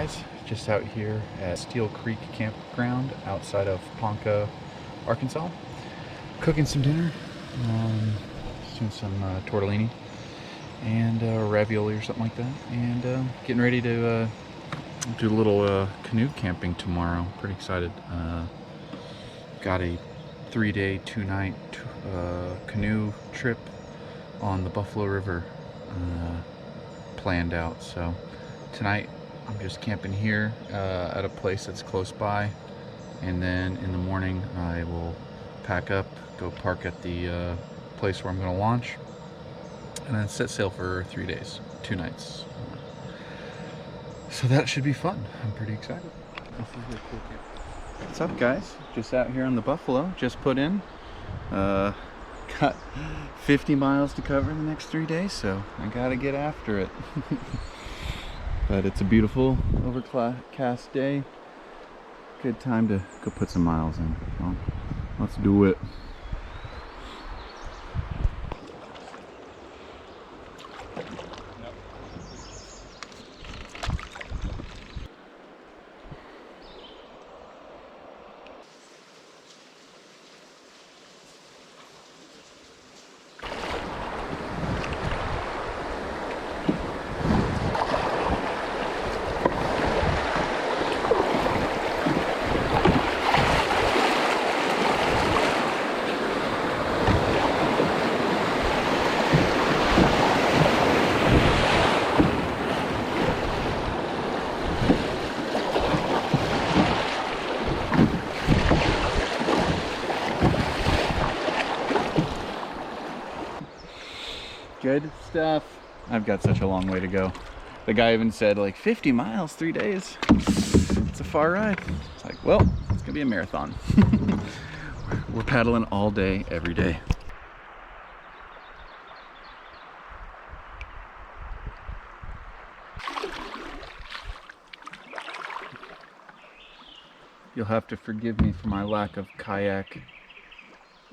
guys, just out here at Steel Creek Campground outside of Ponca, Arkansas. Cooking some dinner, just doing some tortellini and ravioli or something like that, and getting ready to do a little canoe camping tomorrow. Pretty excited. Got a 3-day, 2-night canoe trip on the Buffalo River planned out. So tonight I'm just camping here at a place that's close by, and then in the morning I will pack up, go park at the place where I'm going to launch, and then set sail for 3 days, 2 nights. So that should be fun. I'm pretty excited. This is really cool camp. What's up, guys? Just out here on the Buffalo, just put in. Got 50 miles to cover the next 3 days, so I gotta get after it. But it's a beautiful overcast day. Good time to go put some miles in. Well, let's do it. Good stuff. I've got such a long way to go. The guy even said like 50 miles, 3 days. It's a far ride. It's like, well, it's gonna be a marathon. We're paddling all day, every day. You'll have to forgive me for my lack of kayak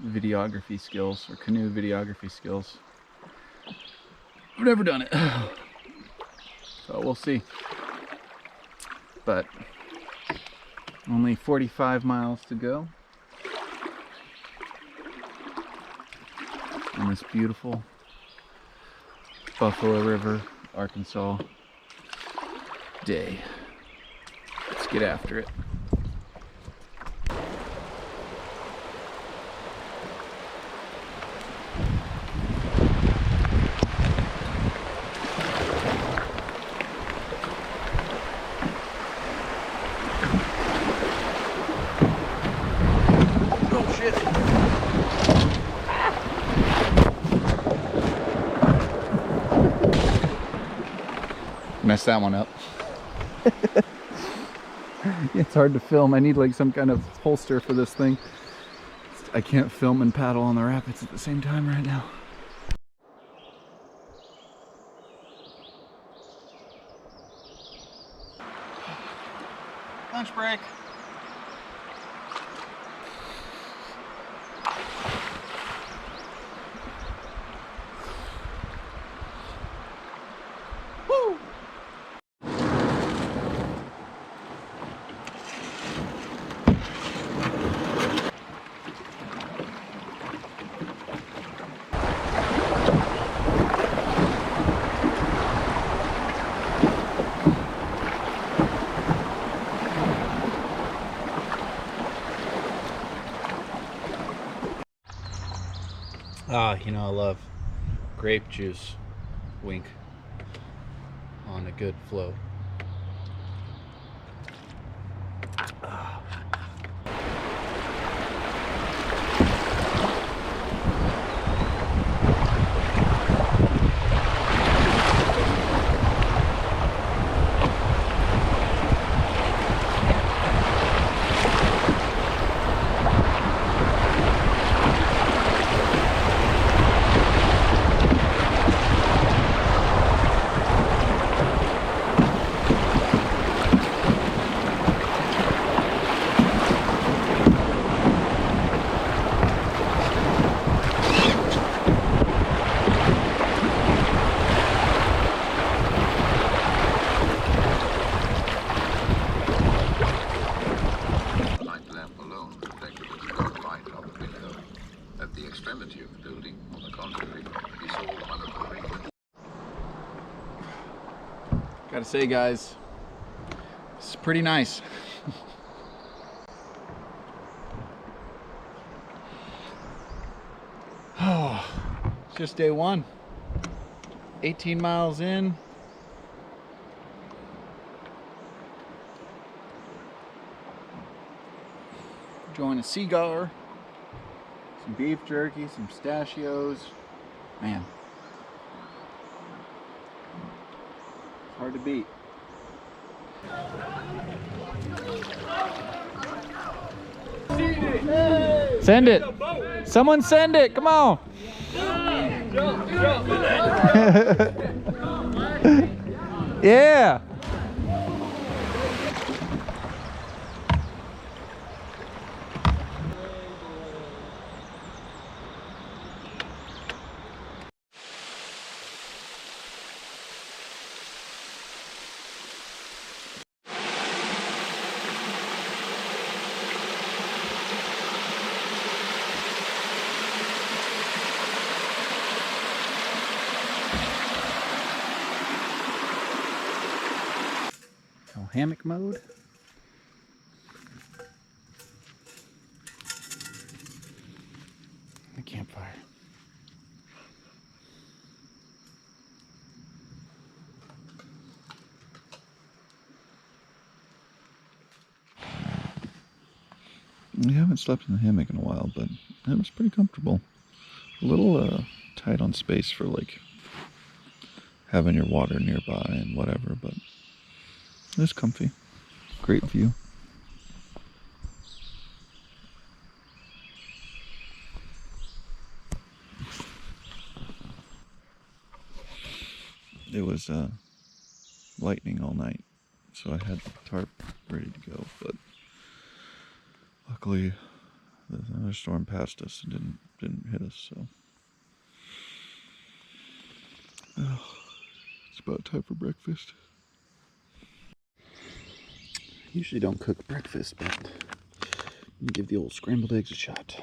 videography skills or canoe videography skills. I've never done it, so we'll see. But only 45 miles to go on this beautiful Buffalo River, Arkansas day. Let's get after it. Messed that one up. It's hard to film. I need like some kind of holster for this thing. I can't film and paddle on the rapids at the same time right now. Lunch break. Woo! You know, I love grape juice, wink, on a good float. longevity of the building. On the contrary, he saw one of the great... Gotta say, guys, it's pretty nice. Oh, it's just day one. 18 miles in. Enjoying a cigar, some beef jerky, some pistachios. Man, it's hard to beat. Send it. Someone send it. Come on. Yeah. Hammock mode. The campfire. I haven't slept in the hammock in a while, but it was pretty comfortable. A little tight on space for like having your water nearby and whatever, but it was comfy. Great view. It was lightning all night, so I had the tarp ready to go, but luckily the thunderstorm passed us and didn't hit us, so it's about time for breakfast. Usually don't cook breakfast, but let me give the old scrambled eggs a shot.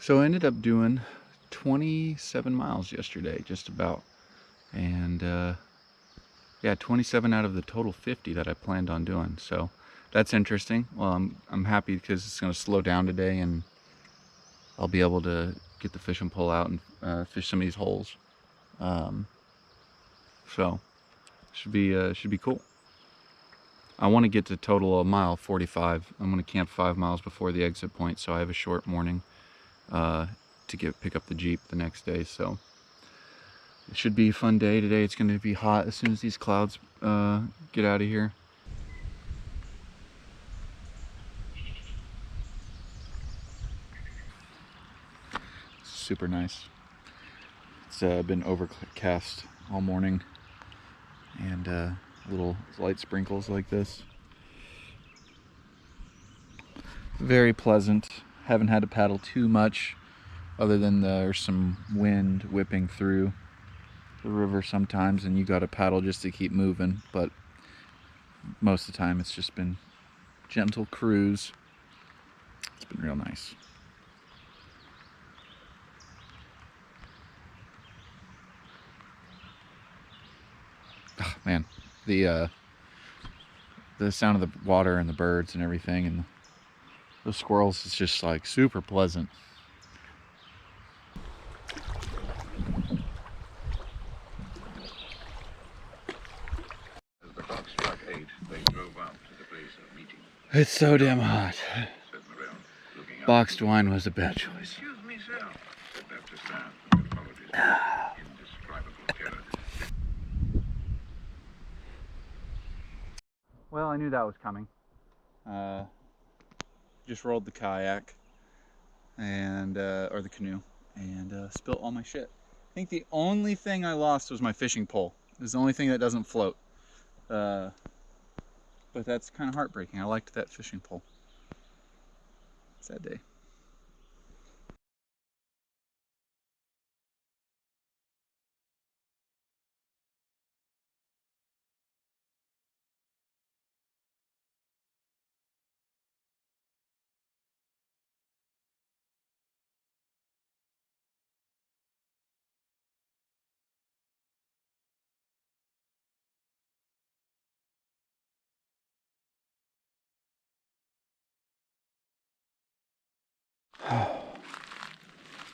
So I ended up doing 27 miles yesterday, just about. And yeah, 27 out of the total 50 that I planned on doing. So that's interesting. Well, I'm happy because it's going to slow down today and I'll be able to get the fishing pole out and fish some of these holes. So should be cool. I want to get to total a mile 45. I'm going to camp 5 miles before the exit point, so I have a short morning to pick up the Jeep the next day. So it should be a fun day today. It's going to be hot as soon as these clouds get out of here. Super nice. It's been overcast all morning, and little light sprinkles like this. Very pleasant. Haven't had to paddle too much, other than there's some wind whipping through the river sometimes, and you got to paddle just to keep moving. But most of the time, it's just been gentle cruise. It's been real nice. Oh, man, the sound of the water and the birds and everything, and the squirrels is just like super pleasant. As the clock struck 8, they drove out to the place of meeting. It's so damn hot. Said Morel, looking up. Boxed wine was a bad choice. Excuse me, sir, said Baptist Sam, who had followed his indescribable terror. Well, I knew that was coming. Just rolled the kayak and or the canoe and spilt all my shit. I think the only thing I lost was my fishing pole. It's the only thing that doesn't float. but that's kind of heartbreaking. I liked that fishing pole. Sad day.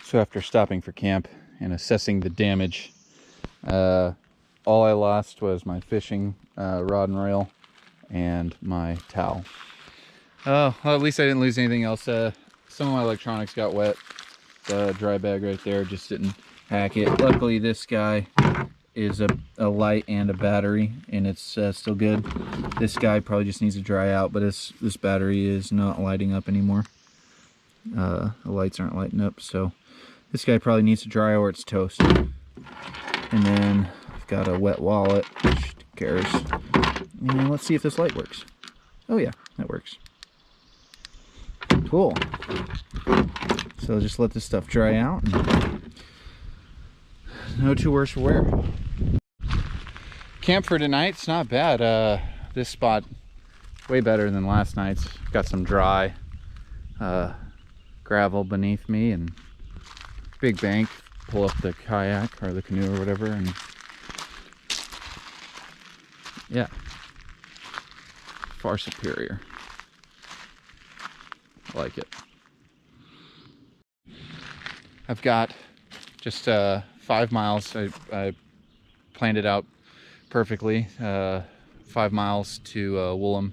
So after stopping for camp and assessing the damage, all I lost was my fishing rod and reel and my towel. Oh, well, at least I didn't lose anything else. Some of my electronics got wet. The dry bag right there just didn't hack it. Luckily, this guy is a light and a battery, and it's still good. This guy probably just needs to dry out, but this battery is not lighting up anymore. The lights aren't lighting up, so this guy probably needs to dry or it's toast. And then I've got a wet wallet, which who cares. And let's see if this light works. Oh yeah, that works. Cool. So just let this stuff dry out. And no too worse for wear. Camp for tonight's not bad. This spot way better than last night's. Got some dry gravel beneath me and big bank. Pull up the kayak or the canoe or whatever, and yeah, far superior. I like it. I've got just 5 miles. I planned it out perfectly. 5 miles to Woolum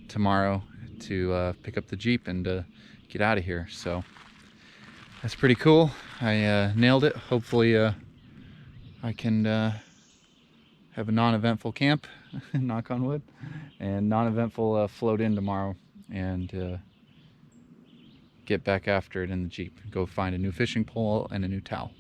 tomorrow to pick up the Jeep and get out of here. So that's pretty cool. I nailed it. Hopefully I can have a non-eventful camp, knock on wood, and non-eventful float in tomorrow and get back after it in the Jeep. Go find a new fishing pole and a new towel.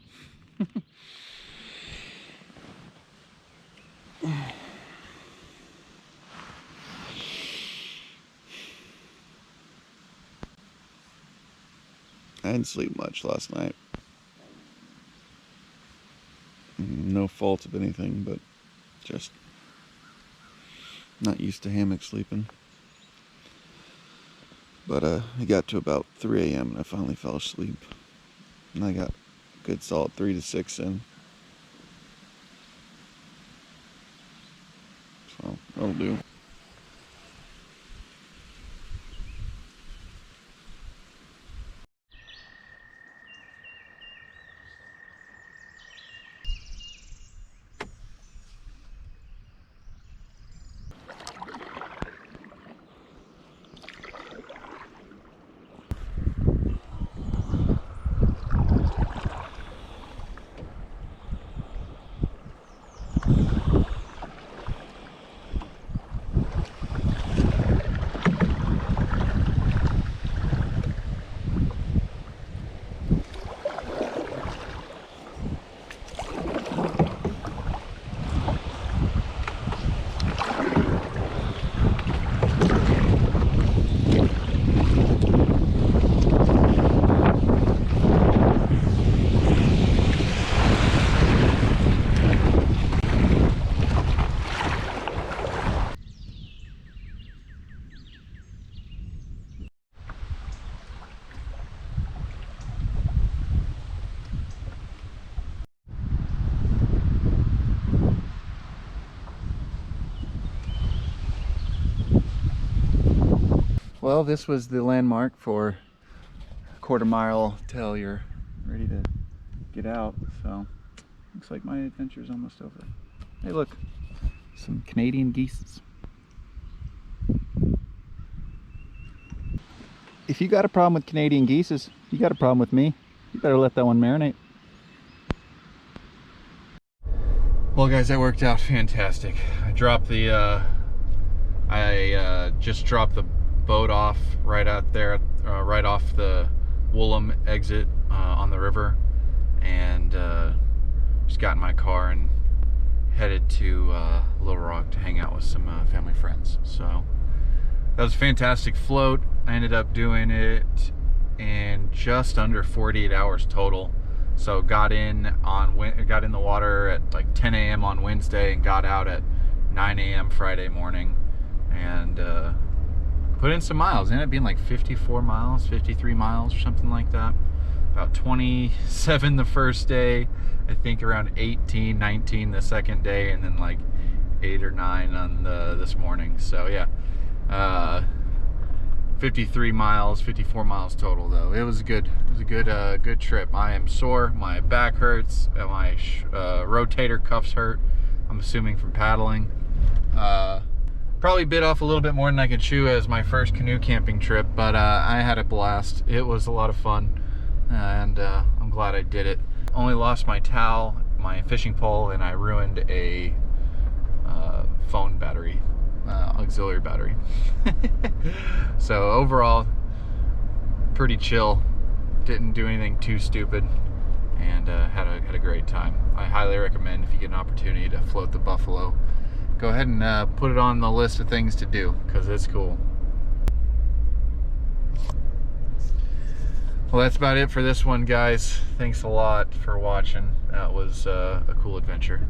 I didn't sleep much last night. No fault of anything, but just not used to hammock sleeping. But it got to about 3 a.m. and I finally fell asleep. And I got a good solid 3 to 6 in. So that'll do. Well, this was the landmark for a quarter mile till you're ready to get out. So looks like my adventure is almost over. Hey, look, some Canadian geese. If you got a problem with Canadian geese, you got a problem with me. You better let that one marinate. Well, guys, that worked out fantastic. I dropped the just dropped the boat off right out there, right off the Woolum exit on the river, and just got in my car and headed to Little Rock to hang out with some family friends. So That was a fantastic float. I ended up doing it in just under 48 hours total. So got in the water at like 10 a.m. on Wednesday and got out at 9 a.m. Friday morning, and put in some miles. It ended up being like 54 miles, 53 miles or something like that. About 27 the first day, I think around 18, 19 the second day, and then like 8 or 9 on this morning. So yeah, 53 miles, 54 miles total though. It was a good trip. I am sore, my back hurts, and my rotator cuffs hurt, I'm assuming from paddling. Probably bit off a little bit more than I could chew as my first canoe camping trip, but I had a blast. It was a lot of fun, and I'm glad I did it. Only lost my towel, my fishing pole, and I ruined a phone battery, auxiliary battery. So overall, pretty chill. Didn't do anything too stupid, and had a great time. I highly recommend, if you get an opportunity to float the Buffalo, go ahead and put it on the list of things to do, because it's cool. Well, that's about it for this one, guys. Thanks a lot for watching. That was a cool adventure.